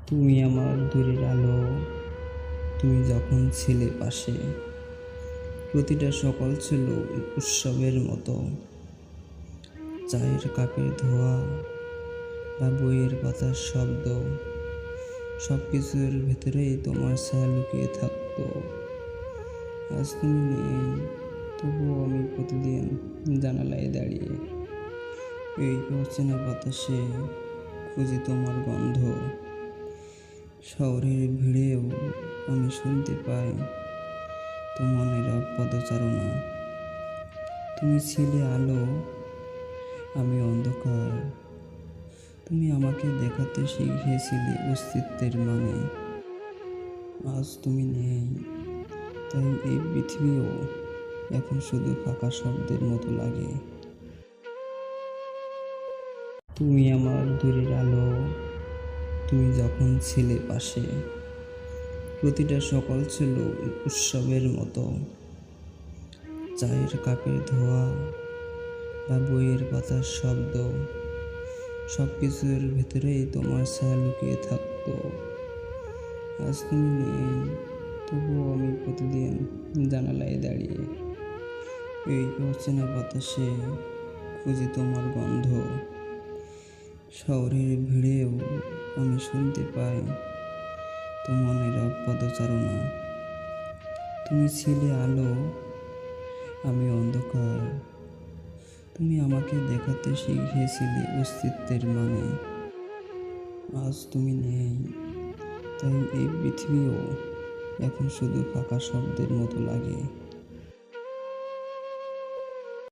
তুমি আমার দূরের আলো, তুমি যখন ছিলে পাশে, প্রতিটা সকাল ছিল উৎসবের মতো। চায়ের কাপের ধোয়া বা বইয়ের পাতার শব্দ, সব কিছুর ভেতরেই তোমার ছায়া লুকিয়ে থাকতো। আজ তুমি নেই, তবুও আমি প্রতিদিন জানালায় দাঁড়িয়ে এই অচেনা বাতাসে খুঁজি তোমার গন্ধ। শহরের ভিড়েও আমি শুনতে পাই তোমার নীরব পদচারণা। তুমি ছিলে আলো, আমি অন্ধকার। তুমি আমাকে দেখাতে শিখিয়েছিলে অস্তিত্বের মানে। আজ তুমি নেই, তাই এই পৃথিবীও এখন শুধু ফাঁকা শব্দের মতো লাগে। তুমি আমার দূরের আলো, তুমি যখন ছিলে পাশে, প্রতিটা সকাল ছিল উৎসবের মতো। চায়ের কাপের ধোয়া বা বইয়ের পাতার শব্দ, সব কিছুর ভেতরেই তোমার ছায়া লুকিয়ে থাকতো। আজ তুমি নেই, তবুও আমি প্রতিদিন জানালায় দাঁড়িয়ে এই অচেনা বাতাসে খুঁজি তোমার গন্ধ। শহরের ভিড়েও আমি শুনতে পাই তোমার নীরব পদচারণা। তুমি ছিলে আলো, আমি অন্ধকার। তুমি আমাকে দেখাতে শিখিয়েছিলে অস্তিত্বের মানে। আজ তুমি নেই, তাই এই পৃথিবীও এখন শুধু ফাঁকা শব্দের মতো লাগে।